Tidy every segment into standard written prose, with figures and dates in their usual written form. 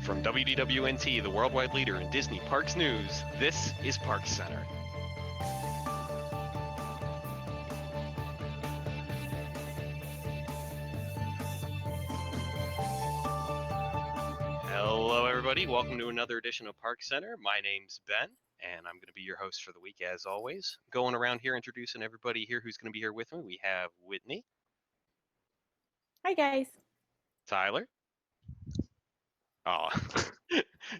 From WDWNT, the worldwide leader in Disney Parks news, this is ParksCenter. Hello, everybody. Welcome to another edition of ParksCenter. My name's Ben, and I'm going to be your host for the week, as always. Going around here introducing everybody here who's going to be here with me. We have Whitney. Hi, guys. Tyler. Oh,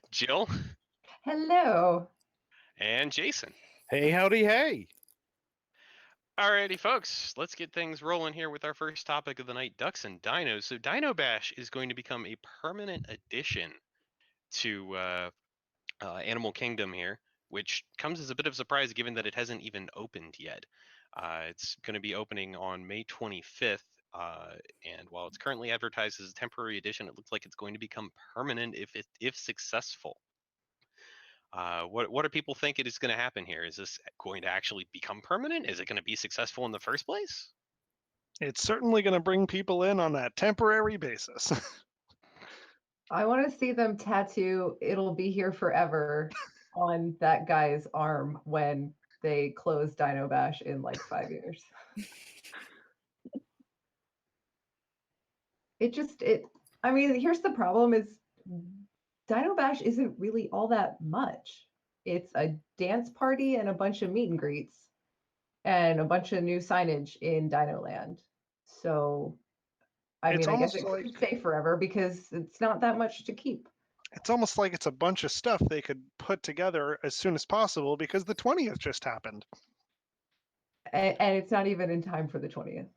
Jill. Hello. And Jason. Hey, howdy, hey. Alrighty, folks, let's get things rolling here with our first topic of the night, ducks and dinos. So DINO-BASH is going to become a permanent addition to Animal Kingdom here, which comes as a bit of a surprise given that it hasn't even opened yet. It's going to be opening on May 25th, and while it's currently advertised as a temporary addition, it looks like it's going to become permanent if successful. What do people think it is going to happen here? Is this going to actually become permanent? Is it going to be successful in the first place? It's certainly going to bring people in on that temporary basis. I want to see them tattoo "It'll be here forever" on that guy's arm when they close DINO-BASH in like 5 years. I mean, here's the problem is DINO-BASH isn't really all that much. It's a dance party and a bunch of meet and greets and a bunch of new signage in Dinoland. So, I guess it could stay forever because it's not that much to keep. It's almost like it's a bunch of stuff they could put together as soon as possible because the 20th just happened. And it's not even in time for the 20th.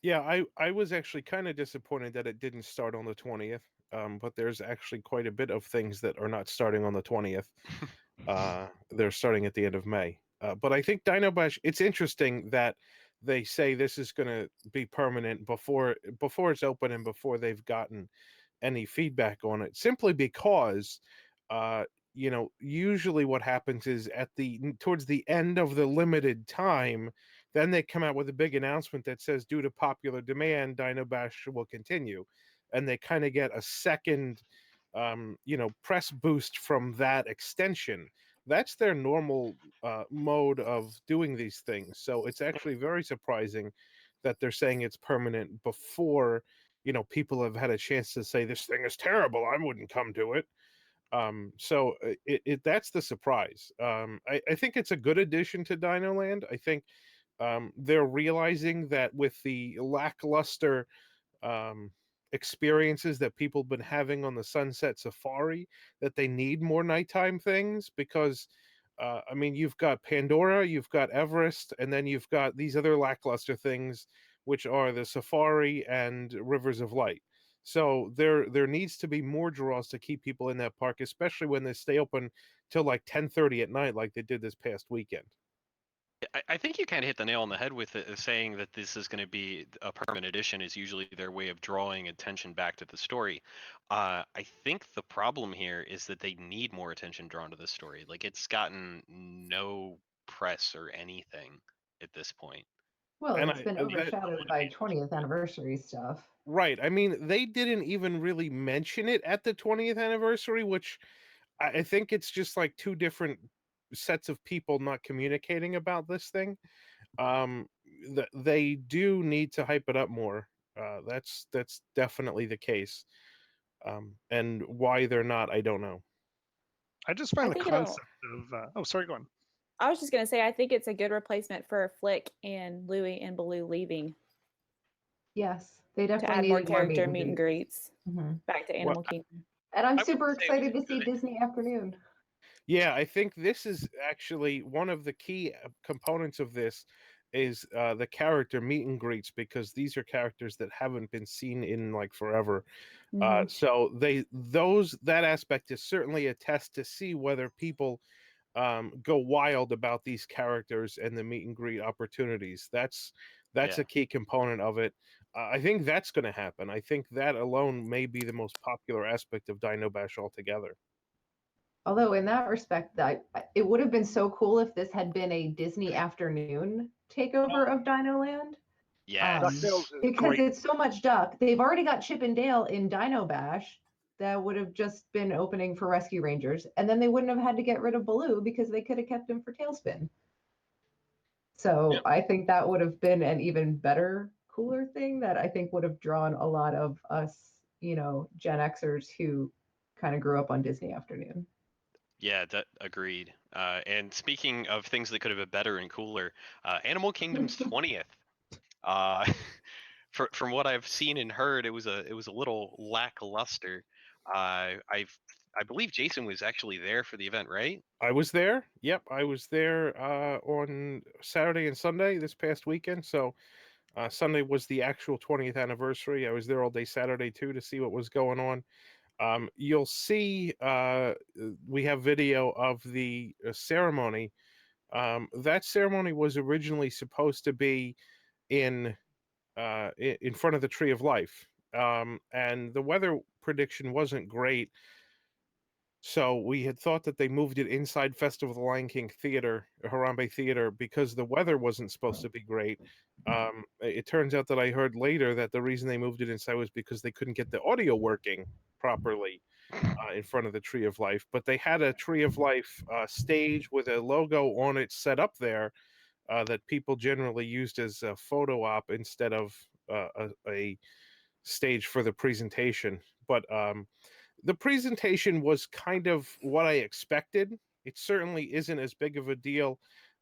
Yeah, I was actually kind of disappointed that it didn't start on the 20th, but there's actually quite a bit of things that are not starting on the 20th. They're starting at the end of May. But I think DINO-BASH, it's interesting that they say this is going to be permanent before it's open and before they've gotten any feedback on it, simply because usually what happens is towards the end of the limited time, then they come out with a big announcement that says, due to popular demand, DINO-BASH will continue. And they kind of get a second, press boost from that extension. That's their normal mode of doing these things. So it's actually very surprising that they're saying it's permanent before, people have had a chance to say, this thing is terrible, I wouldn't come to it. So that's the surprise. I think it's a good addition to Dinoland. I think they're realizing that with the lackluster experiences that people have been having on the Sunset Safari, that they need more nighttime things because, you've got Pandora, you've got Everest, and then you've got these other lackluster things, which are the Safari and Rivers of Light. So there needs to be more draws to keep people in that park, especially when they stay open till like 10:30 at night, like they did this past weekend. I think you kind of hit the nail on the head with it, saying that this is going to be a permanent addition is usually their way of drawing attention back to the story. I think the problem here is that they need more attention drawn to the story. Like, it's gotten no press or anything at this point. Well, it's been overshadowed by 20th anniversary stuff. Right. I mean, they didn't even really mention it at the 20th anniversary, which I think it's just like two different sets of people not communicating about this thing. They do need to hype it up more. That's definitely the case. And why they're not, I don't know. I just find the concept of sorry, go on. I was just going to say, I think it's a good replacement for Flick and Louie and Baloo leaving. Yes, they definitely to add need more character meet and greets mm-hmm. back to Animal Kingdom. And I'm super excited to see Disney Afternoon. Yeah, I think this is actually one of the key components of this is the character meet and greets, because these are characters that haven't been seen in like forever. Mm-hmm. So that aspect is certainly a test to see whether people go wild about these characters and the meet and greet opportunities. That's a key component of it. I think that's going to happen. I think that alone may be the most popular aspect of DINO-BASH altogether. Although in that respect, it would have been so cool if this had been a Disney Afternoon takeover of Dinoland. Yeah, because it's so much duck. They've already got Chip and Dale in DINO-BASH. that would have just been opening for Rescue Rangers, and then they wouldn't have had to get rid of Baloo because they could have kept him for Tailspin. So Yep. I think that would have been an even better, cooler thing that I think would have drawn a lot of us, Gen Xers who kind of grew up on Disney Afternoon. Yeah, that agreed. And speaking of things that could have been better and cooler, Animal Kingdom's 20th. Uh, from what I've seen and heard, it was a little lackluster. I believe Jason was actually there for the event, right? I was there. Yep, I was there on Saturday and Sunday this past weekend. So Sunday was the actual 20th anniversary. I was there all day Saturday too to see what was going on. You'll see we have video of the ceremony. That ceremony was originally supposed to be in front of the Tree of Life, and the weather prediction wasn't great. So we had thought that they moved it inside Festival of the Lion King Theater, Harambe Theater, because the weather wasn't supposed to be great. It turns out that I heard later that the reason they moved it inside was because they couldn't get the audio working properly in front of the Tree of Life. But they had a Tree of Life stage with a logo on it set up there that people generally used as a photo op instead of a stage for the presentation. But the presentation was kind of what I expected. It certainly isn't as big of a deal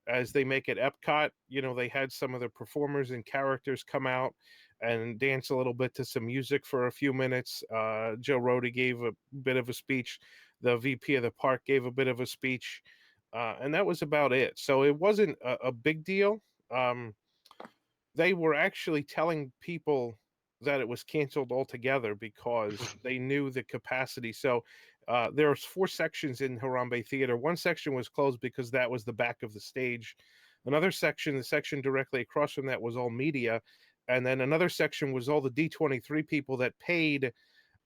as they make at Epcot. They had some of the performers and characters come out and dance a little bit to some music for a few minutes. Joe Rohde gave a bit of a speech. The VP of the park gave a bit of a speech. And that was about it. So it wasn't a big deal. They were actually telling people that it was canceled altogether because they knew the capacity. So there was 4 sections in Harambe Theater. One section was closed because that was the back of the stage. Another section, the section directly across from that, was all media. And then another section was all the D23 people that paid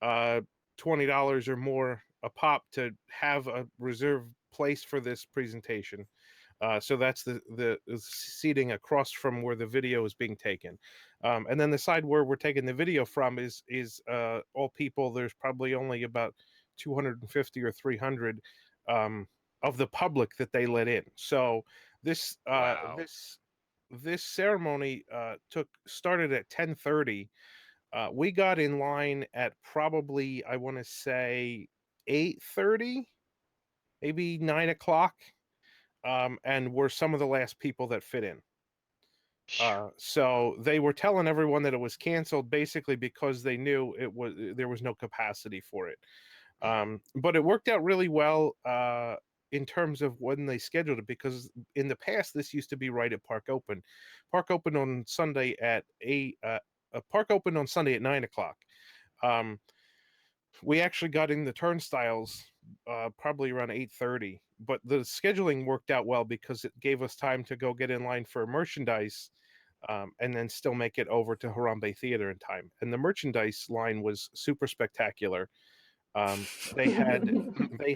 $20 or more a pop to have a reserved place for this presentation. So that's the seating across from where the video is being taken. And then the side where we're taking the video from is all people. There's probably only about 250 or 300 of the public that they let in. So this Wow. this ceremony started at 10:30. We got in line at probably, I want to say, 8:30, maybe 9 o'clock. And were some of the last people that fit in. So they were telling everyone that it was canceled basically because they knew there was no capacity for it. But it worked out really well in terms of when they scheduled it, because in the past this used to be right at Park Open. Park Open on Sunday at 9 o'clock. We actually got in the turnstiles probably around 8:30, but the scheduling worked out well because it gave us time to go get in line for merchandise and then still make it over to Harambe Theater in time. And the merchandise line was super spectacular. They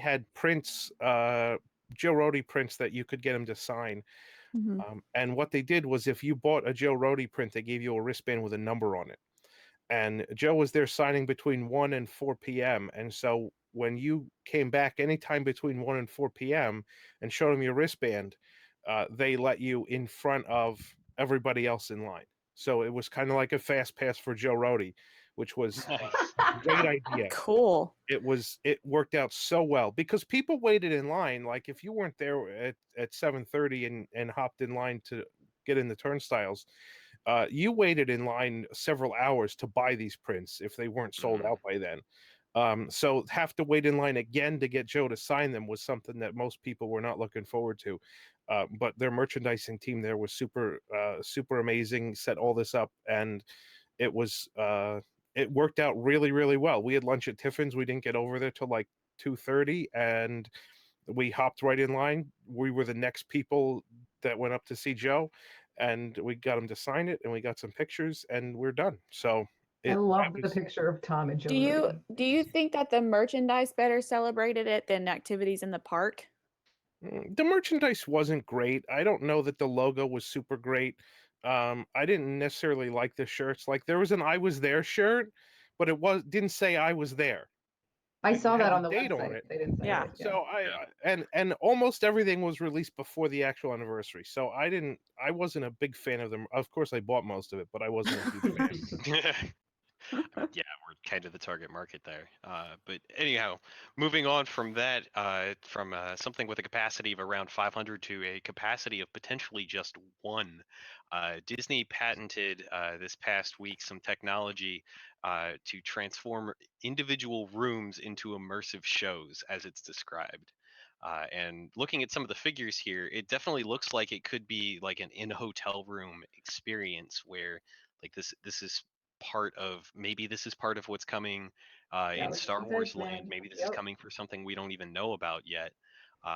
had prints, Joe Rohde prints that you could get them to sign. And what they did was, if you bought a Joe Rohde print, they gave you a wristband with a number on it. And Joe was there signing between 1 and 4 p.m. And so when you came back anytime between 1 and 4 p.m. and showed them your wristband, they let you in front of everybody else in line. So it was kind of like a fast pass for Joe Rohde, which was a great idea. Cool. It worked out so well because people waited in line. Like if you weren't there at 7:30 and hopped in line to get in the turnstiles, you waited in line several hours to buy these prints if they weren't sold out by then. So have to wait in line again to get Joe to sign them was something that most people were not looking forward to. But their merchandising team there was super amazing, set all this up, and it worked out really, really well. We had lunch at Tiffin's. We didn't get over there till like 2:30, and we hopped right in line. We were the next people that went up to see Joe, and we got him to sign it, and we got some pictures, and we're done. So I love the picture of Tom and Joe. Do you think that the merchandise better celebrated it than activities in the park? The merchandise wasn't great. I don't know that the logo was super great. I didn't necessarily like the shirts. Like there was an "I was there" shirt, but didn't say I was there. I it saw had that the on the date website. on it. They didn't say Yeah. it. So Yeah. and almost everything was released before the actual anniversary. So I wasn't a big fan of them. Of course, I bought most of it, but I wasn't a huge fan. Yeah, we're kind of the target market there. But anyhow, moving on from that, from something with a capacity of around 500 to a capacity of potentially just one, Disney patented this past week some technology to transform individual rooms into immersive shows, as it's described. And looking at some of the figures here, it definitely looks like it could be like an in-hotel room experience where like this is part of maybe this is part of what's coming in Galaxy's Star Wars Edge, land. man. Maybe this is Yep. coming for something we don't even know about yet.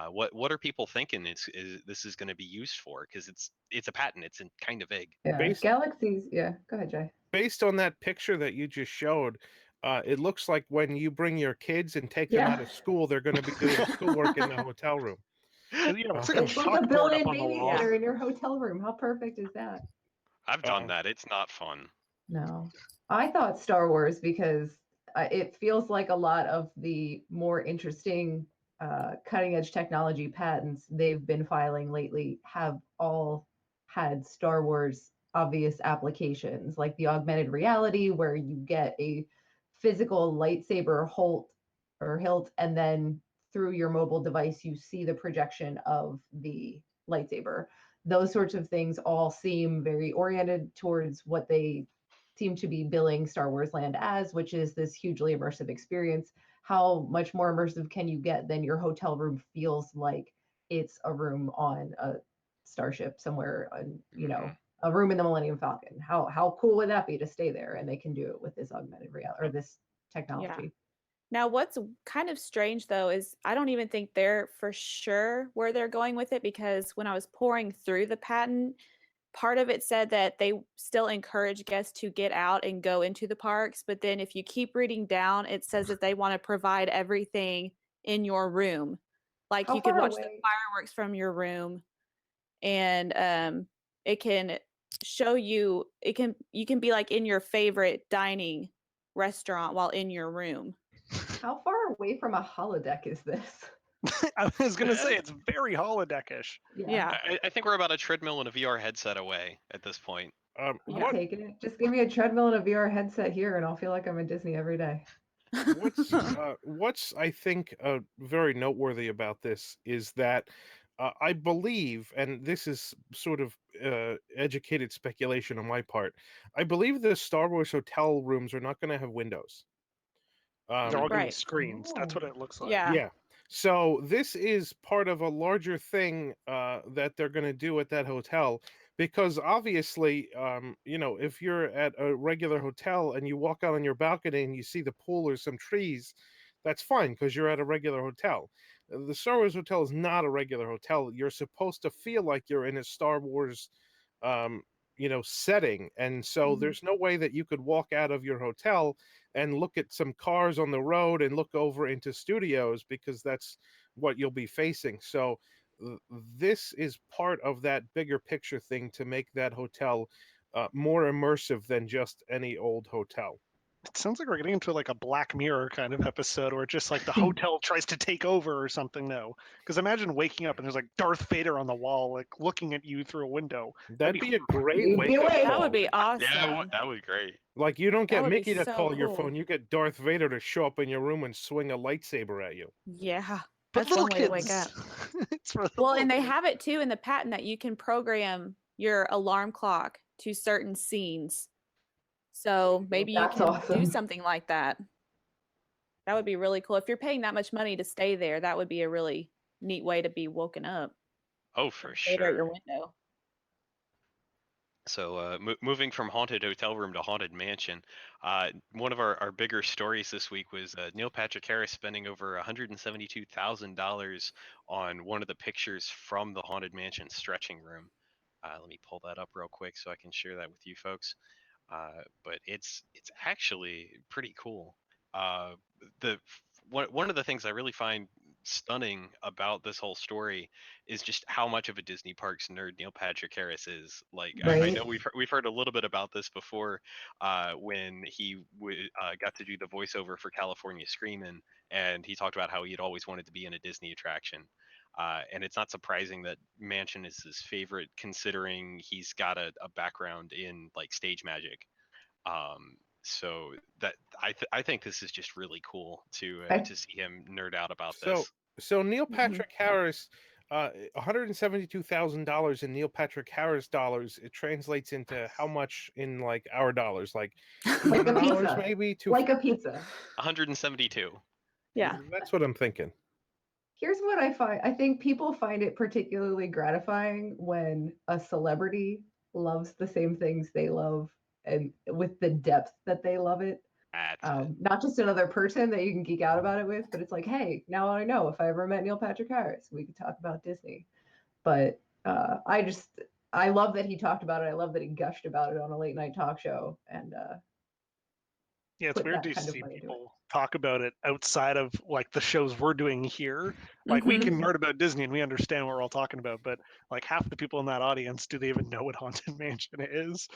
What are people thinking this is going to be used for? Because it's a patent. It's kind of vague. Yeah. Based- Galaxies. Yeah. Go ahead, Jay. Based on that picture that you just showed, it looks like when you bring your kids and take them Yeah. out of school, they're going to be doing schoolwork in the hotel room. Yeah, it's like Uh, a It's like a chalkboard up built-in on the wall. babysitter in your hotel room. How perfect is that? I've done that. It's not fun. No, I thought Star Wars because it feels like a lot of the more interesting cutting edge technology patents they've been filing lately have all had Star Wars obvious applications, like the augmented reality where you get a physical lightsaber hilt, and then through your mobile device you see the projection of the lightsaber. Those sorts of things all seem very oriented towards what they seem to be billing Star Wars Land as, which is this hugely immersive experience. How much more immersive can you get than your hotel room feels like it's a room on a starship somewhere on, a room in the Millennium Falcon? How cool would that be to stay there? And they can do it with this augmented reality or this technology. Now, what's kind of strange though is I don't even think they're for sure where they're going with it, because when I was pouring through the patent, part of it said that they still encourage guests to get out and go into the parks. But then if you keep reading down, it says that they want to provide everything in your room. Like How you could far watch the away? fireworks from your room, and it can show you, you can be like in your favorite dining restaurant while in your room. How far away from a holodeck is this? I was gonna say it's very holodeckish. Yeah. I think we're about a treadmill and a VR headset away at this point. I'm what taking it. Just give me a treadmill and a VR headset here, and I'll feel like I'm in Disney every day. what's I think very noteworthy about this is that I believe, and this is sort of educated speculation on my part, I believe the Star Wars hotel rooms are not going to have windows. They're all gonna be Right. screens. That's what Oh. it looks like. Yeah. Yeah. So this is part of a larger thing that they're going to do at that hotel, because obviously, if you're at a regular hotel and you walk out on your balcony and you see the pool or some trees, that's fine because you're at a regular hotel. The Star Wars hotel is not a regular hotel. You're supposed to feel like you're in a Star Wars, setting, and so Mhm. there's no way that you could walk out of your hotel and look at some cars on the road and look over into studios, because that's what you'll be facing. So this is part of that bigger picture thing to make that hotel more immersive than just any old hotel. It sounds like we're getting into like a Black Mirror kind of episode where just like the hotel tries to take over or something. No, because imagine waking up and there's like Darth Vader on the wall, like looking at you through a window. That'd be a great You'd be wake up awake. That call. would be awesome. Yeah, that would be great. Like, you don't That get would be Mickey to so call your cool. phone, you get Darth Vader to show up in your room and swing a lightsaber at you. Yeah. But That's little one way to kids, wake up. it's for the Well, little and they kids. have it too in the patent that you can program your alarm clock to certain scenes. So maybe you That's can do awesome. something like that. That would be really cool. If you're paying that much money to stay there, that would be a really neat way to be woken up. Oh, for Stay there at your sure. window. So moving from haunted hotel room to haunted mansion, one of our bigger stories this week was Neil Patrick Harris spending over $172,000 on one of the pictures from the haunted mansion stretching room. Let me pull that up real quick so I can share that with you folks. But it's actually pretty cool. The one of the things I really find stunning about this whole story is just how much of a Disney Parks nerd Neil Patrick Harris is. Like, I know Right. we've heard a little bit about this before, when he got to do the voiceover for California Screamin', and he talked about how he had always wanted to be in a Disney attraction. And it's not surprising that Mansion is his favorite, considering he's got a background in like stage magic. So that I think this is just really cool to see him nerd out about this. So Neil Mhm. Patrick Harris, $172,000 in Neil Patrick Harris dollars. It translates into how much in like our dollars? Like Like a $200 pizza. maybe? Like a pizza. 172. Yeah. That's what I'm thinking. Here's what I find. I think people find it particularly gratifying when a celebrity loves the same things they love and with the depth that they love it. That's it. Not just another person that you can geek out about it with, but it's like, hey, now I know if I ever met Neil Patrick Harris, we could talk about Disney. But I love that he talked about it. I love that he gushed about it on a late night talk show. And Yeah, it's put weird that to kind of see money into it. people talk about it outside of like the shows we're doing here. Like we Mhm. can nerd about Disney and we understand what we're all talking about, but like half the people in that audience, do they even know what Haunted Mansion is?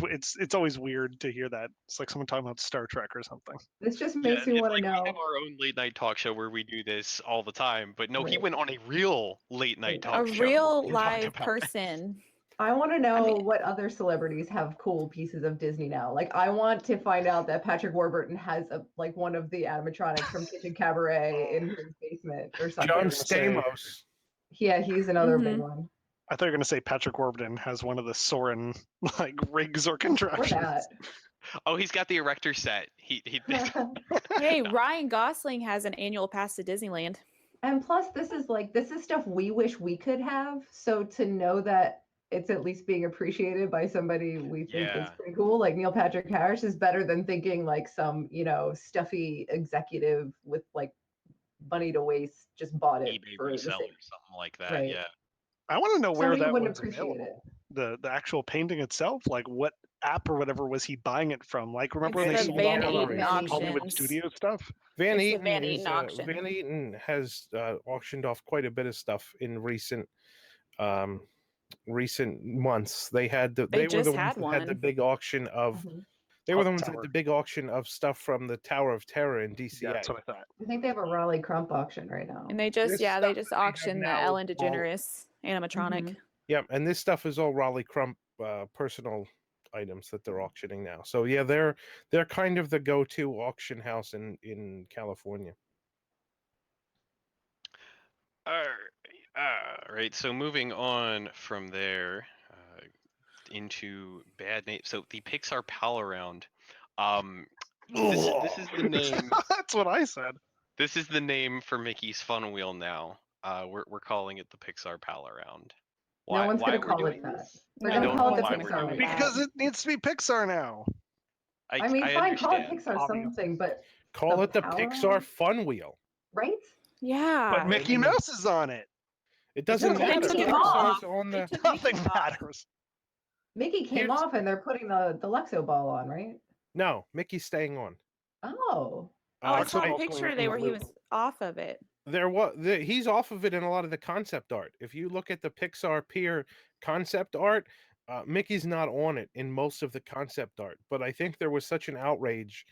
It's always weird to hear that. It's like someone talking about Star Trek or something. This just Yeah, makes me it's want to like we know. have our own late night talk show where we do this all the time, but no, he Right. went on a real late night A talk A show real and talked live about it. person. I want to know I mean- what other celebrities have cool pieces of Disney now. Like, I want to find out that Patrick Warburton has like one of the animatronics from Kitchen Cabaret in his basement or something. John gonna say- Stamos. Yeah, he's another big Mhm. one. I thought you were gonna say Patrick Warburton has one of the Soarin' like rigs or Or contraptions. that. Oh, he's got the erector set. He Hey, Ryan Gosling has an annual pass to Disneyland. And plus, this is stuff we wish we could have. So to know that it's at least being appreciated by somebody we think is Yeah. pretty cool, like Neil Patrick Harris, is better than thinking like some, stuffy executive with like money to waste just bought it eBay for the resell sake. or something like that. Right. Yeah. I want to know where Somebody that wouldn't was appreciate it. available. The actual painting itself, like what app or whatever was he buying it from? Like remember It's when they the sold Van all Eaton the Hollywood auctions. studio stuff? Van It's the Eaton Van is Eaton auction. Van Eaton has auctioned off quite a bit of stuff in recent months. They had They were just the ones had that had the one. big auction of Mhm. they were the Of ones that had Tower. the big auction of stuff from the Tower of Terror in DCA. Yeah, that's what I thought. I think they have a Raleigh Crump auction right now. And they just This they stuff just that they have auctioned the now is Ellen all- DeGeneres animatronic. Mhm. Yep, and this stuff is all Raleigh Crump personal items that they're auctioning now. So yeah, they're kind of the go-to auction house in California. All right. So moving on from there into bad name. So the Pixar Pal Around. This is the name. That's what I said. This is the name for Mickey's Fun Wheel now. We're calling it the Pixar Pal Around. No one's why gonna we're call doing it that. this? They're I gonna don't call know it the why we're Pixar doing Pal. Because it needs to be Pixar now. I mean, fine, call it understand. Pixar Obvious. something, but Call The it the Pal Pixar Around? Fun Wheel. right? Yeah. But Mickey mean- Mouse is on it. It doesn't No, they matter. took him Pixar's off. on They the took Nothing Mickey off. matters. Mickey came Here's- off, and they're putting the Lexo ball on, right? No, Mickey's staying on. Oh, Oh, I Mark's saw a also picture in today the where he loop. was off of it. He's off of it in a lot of the concept art. If you look at the Pixar Pier concept art, Mickey's not on it in most of the concept art. But I think there was such an outrage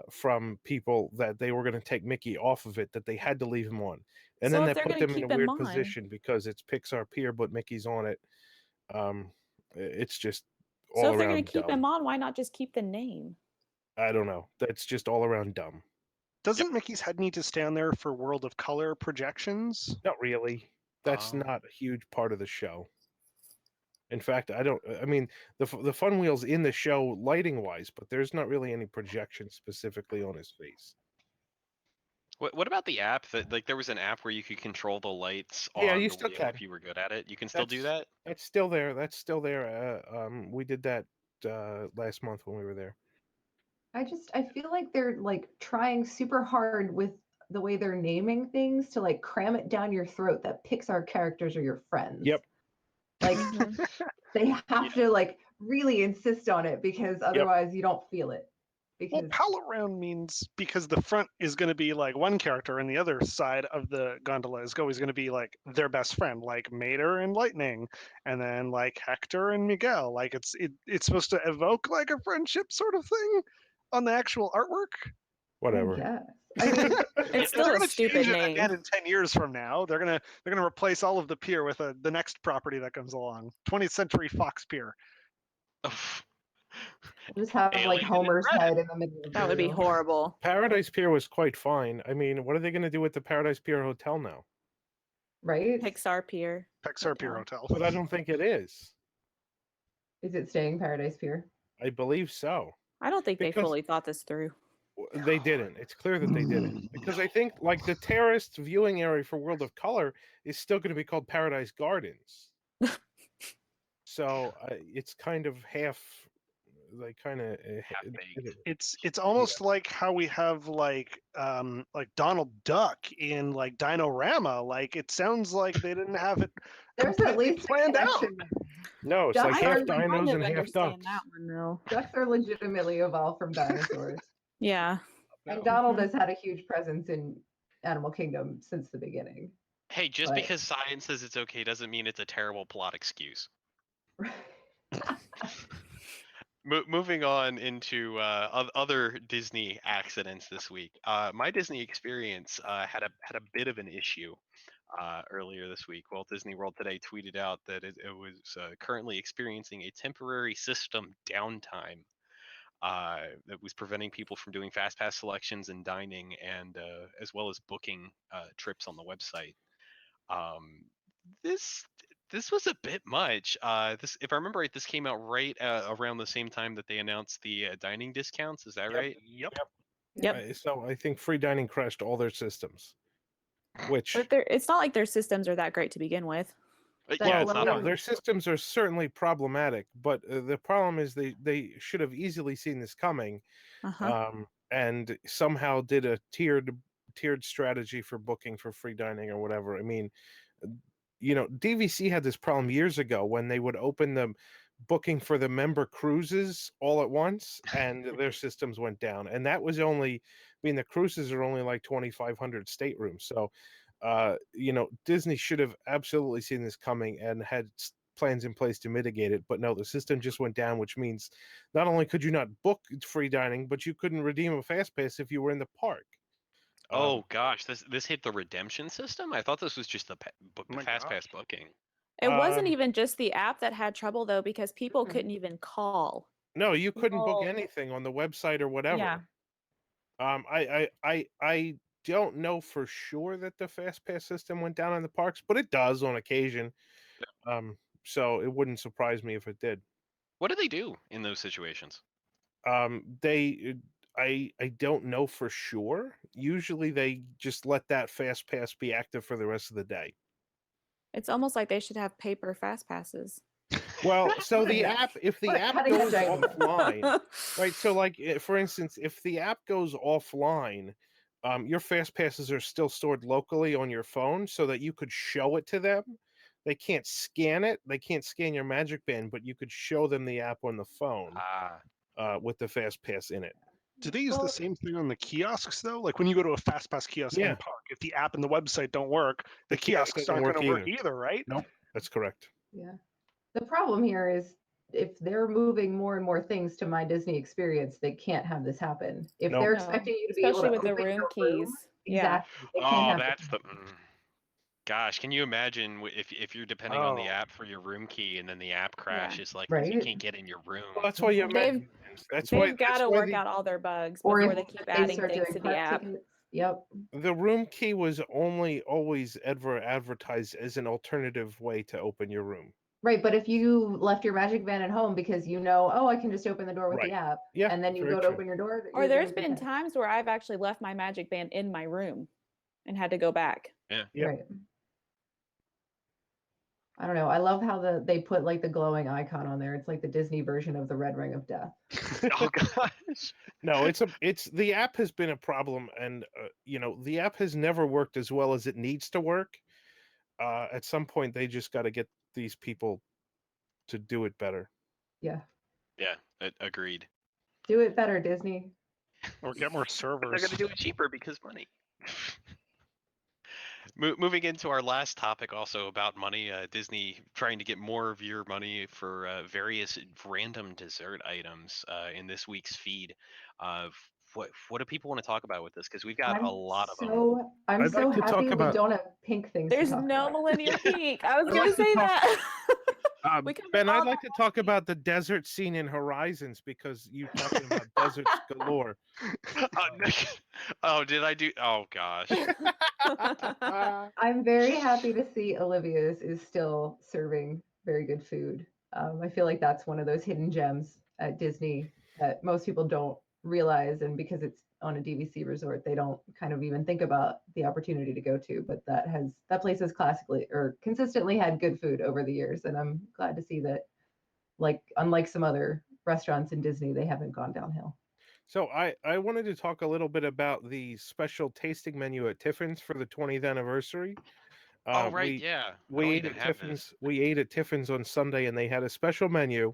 from people that they were going to take Mickey off of it that they had to leave him on. And So then if they they're put gonna them in a keep him weird on- position because it's Pixar Pier, but Mickey's on it. It's just all So if around they're going to keep dumb. him on, why not just keep the name? I don't know. That's just all around dumb. Doesn't Mickey's head need to stay on there for World of Color projections? Not really. That's Oh. not a huge part of the show. In fact, I mean, the Fun Wheel's in the show lighting wise, but there's not really any projection specifically on his face. What about the app that like there was an app where you could control the lights Yeah, on you the still wheel can. if you were good at it? You can still do that? That's still there. That's still there. We did that last month when we were there. I feel like they're like trying super hard with the way they're naming things to like cram it down your throat that Pixar characters are your friends. Yep. Like Mhm. they have to like really insist on it because otherwise you don't feel it. because pal around means because the front is going to be like one character and the other side of the gondola is always going to be like their best friend, like Mater and Lightning, and then like Hector and Miguel. Like it's supposed to evoke like a friendship sort of thing on the actual artwork. Whatever. yes. I mean, It's They're still a gonna stupid change it name. again in 10 years from now. They're gonna replace all of the pier with the next property that comes along. 20th Century Fox Pier. just have like Alien Homer's and head in the middle of That would be the horrible. Paradise Pier was quite fine. I mean, what are they going to do with the Paradise Pier Hotel now? right? Pixar Pier. Pixar Pier Hotel. But I don't think it is. Is it staying Paradise Pier? I believe so. I don't think they Because- fully thought this through. They didn't. It's clear that they didn't. Because I think, like, the terraced viewing area for World of Color is still going to be called Paradise Gardens. So it's kind of half. They kind of Half-baked. It's almost like how we have like Donald Duck in like Dinorama. Like it sounds like they didn't have it There's at completely least a planned out. connection there. No, it's like Ducks half are kind dinos of and half understand ducks. that one though. Ducks are legitimately evolved from dinosaurs. Yeah. And Donald has had a huge presence in Animal Kingdom since the beginning. Hey, just But- because science says it's okay doesn't mean it's a terrible plot excuse. Moving on into other Disney accidents this week. My Disney experience had a bit of an issue earlier this week. Walt Disney World today tweeted out that it was currently experiencing a temporary system downtime that was preventing people from doing fast pass selections and dining, and as well as booking trips on the website. This was a bit much. If I remember right, this came out right around the same time that they announced the dining discounts. Is that right? Yep. Yep. So I think free dining crashed all their systems. Which, But it's not like their systems are that great to begin with. That Yeah, it's glowing- not. no, their systems are certainly problematic, but the problem is they should have easily seen this coming, Uh-huh. and somehow did a tiered strategy for booking for free dining or whatever. I mean, DVC had this problem years ago when they would open the booking for the member cruises all at once, and their systems went down. And that was only, the cruises are only like 2,500 staterooms. So, Disney should have absolutely seen this coming and had plans in place to mitigate it. But no, the system just went down, which means not only could you not book free dining, but you couldn't redeem a fast pass if you were in the park. Oh gosh, this hit the redemption system. I thought this was just the Oh my fast gosh. pass booking. It wasn't Um, even just the app that had trouble though, because people Mhm. couldn't even call. No, you couldn't book People- anything on the website or whatever. Yeah. I don't know for sure that the fast pass system went down in the parks, but it does on occasion. So it wouldn't surprise me if it did. What do they do in those situations? I don't know for sure. Usually they just let that fast pass be active for the rest of the day. It's almost like they should have paper fast passes. Well, so the Yeah. app, if the What a app cutting goes edge idea. offline, right? So, like, for instance, if the app goes offline, your fast passes are still stored locally on your phone so that you could show it to them. They can't scan it. They can't scan your Magic Band, but you could show them the app on the phone with the fast pass in it. Do they use Well- the same thing on the kiosks though? Like when you go to a fast pass kiosk in Yeah. the park, if the app and the website don't work, the kiosk kiosks doesn't aren't work going to work either. either, right? Nope, that's correct. Yeah. The problem here is if they're moving more and more things to My Disney Experience, they can't have this happen. If Nope. they're No, expecting you to be able especially to with the open room your keys. Yeah. exactly. They can't Oh, have that's the. Gosh, can you imagine if you're depending on the Oh. app for your room key and then the app crashes, like Right. you can't get in your room? Well, that's why you. They've That's why. They've got That's to why work out all their bugs or before if they keep they adding start things doing to the park app. tickets. Yep. the room key was only always ever advertised as an alternative way to open your room. Right, but if you left your Magic Band at home because oh, I can just open the door with Right. the app, Yeah, and then you very go to true. open your door. Or you're there's gonna be been fine. times where I've actually left my Magic Band in my room and had to go back. Yep. Right. I don't know. I love how they put like the glowing icon on there. It's like the Disney version of the Red Ring of Death. Oh gosh. No, it's the app has been a problem, and the app has never worked as well as it needs to work. At some point, they just got to get these people to do it better. Yeah. Yeah, agreed. Do it better, Disney. Or get more But they're servers. going to do it cheaper because money. Moving into our last topic, also about money, Disney trying to get more of your money for various random dessert items in this week's feed. What do people want to talk about with this? Because we've got a lot of them. I'm I'd so like to talk happy we about- don't have pink things to There's talk no about. Millennial Peak. I was I'd going like to to say talk- that. We covered Ben, all I'd like to talk about the desert scene in Horizons because you talking about deserts galore. Oh, did I do? Oh gosh. I'm very happy to see Olivia's is still serving very good food. I feel like that's one of those hidden gems at Disney that most people don't realize, and because it's on a DVC resort, they don't kind of even think about the opportunity to go to. But that place has classically or consistently had good food over the years, and I'm glad to see that. Like unlike some other restaurants in Disney, they haven't gone downhill. So I wanted to talk a little bit about the special tasting menu at Tiffin's for the 20th anniversary. Oh right, yeah. I We don't ate even at have Tiffin's. this. We ate at Tiffin's on Sunday, and they had a special menu,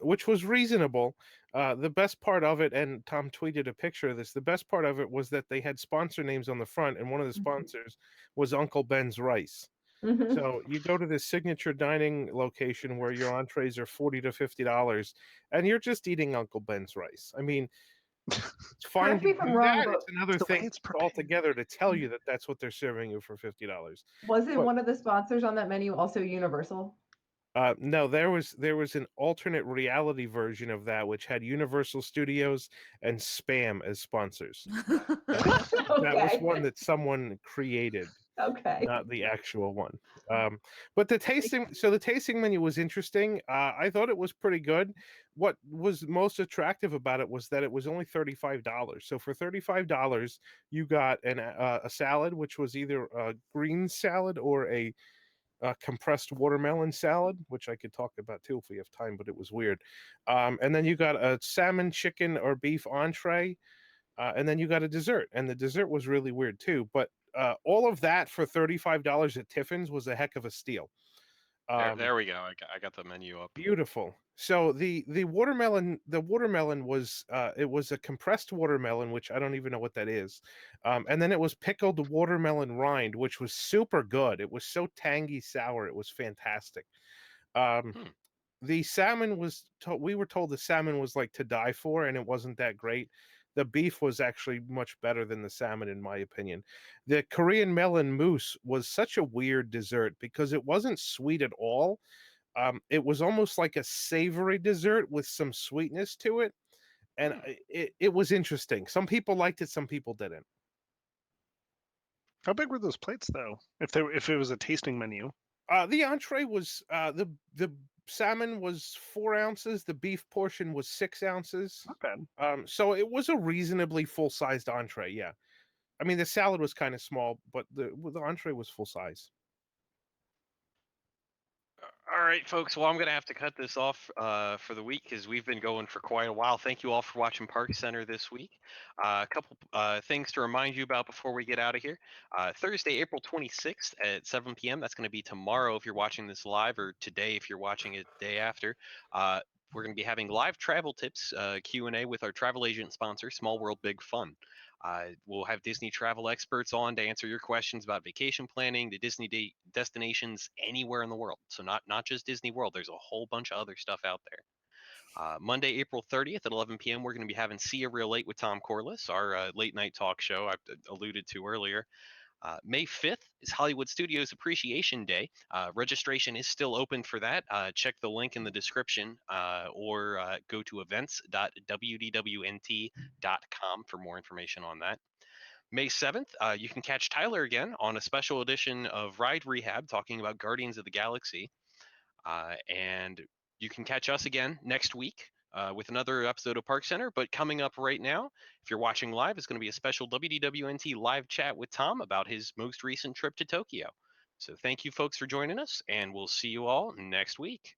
which was reasonable. The best part of it, and Tom tweeted a picture of this. The best part of it was that they had sponsor names on the front, and one of the sponsors was Uncle Ben's Rice. Mhm. So you go to this signature dining location where your entrees are $40 to $50, and you're just eating Uncle Ben's rice. I mean, it's fine Correct to me if I'm do wrong, that. but It's another the way thing it's prepared. altogether to tell you that that's what they're serving you for $50. wasn't But- one of the sponsors on that menu also Universal? No, there was an alternate reality version of that which had Universal Studios and Spam as sponsors. That was Okay. one that someone created, Okay. not the actual one. But the tasting menu was interesting. I thought it was pretty good. What was most attractive about it was that it was only $35. So for $35, you got a salad, which was either a green salad or a compressed watermelon salad, which I could talk about too if we have time, but it was weird. And then you got a salmon, chicken, or beef entree, and then you got a dessert, and the dessert was really weird too. But all of that for $35 at Tiffin's was a heck of a steal. There we go. I got the menu up. Beautiful. So the watermelon was it was a compressed watermelon, which I don't even know what that is, and then it was pickled watermelon rind, which was super good. It was so tangy sour. It was fantastic. The salmon we were told the salmon was like to die for, and it wasn't that great. The beef was actually much better than the salmon, in my opinion. The Korean melon mousse was such a weird dessert because it wasn't sweet at all. It was almost like a savory dessert with some sweetness to it, and it was interesting. Some people liked it, some people didn't. How big were those plates though? If it was a tasting menu. The entree was the salmon was 4 ounces. The beef portion was 6 ounces. Not bad. So it was a reasonably full-sized entree. Yeah, I mean the salad was kind of small, but the entree was full size. All right, folks. Well, I'm going to have to cut this off for the week because we've been going for quite a while. Thank you all for watching ParksCenter this week. A couple things to remind you about before we get out of here. Thursday, April 26th at 7 p.m. That's going to be tomorrow if you're watching this live, or today if you're watching it the day after. We're going to be having live travel tips Q&A with our travel agent sponsor, Small World Big Fun. We'll have Disney travel experts on to answer your questions about vacation planning, the Disney destinations anywhere in the world. So not just Disney World. There's a whole bunch of other stuff out there. Monday, April 30th at 11 p.m., we're going to be having See Ya Real Late with Tom Corliss, our late night talk show I alluded to earlier. May 5th is Hollywood Studios Appreciation Day. Registration is still open for that. Check the link in the description or go to events.wdwnt.com for more information on that. May 7th, you can catch Tyler again on a special edition of Ride Rehab talking about Guardians of the Galaxy. And you can catch us again next week with another episode of ParksCenter. But coming up right now, if you're watching live, is going to be a special WDWNT live chat with Tom about his most recent trip to Tokyo. So thank you folks for joining us, and we'll see you all next week.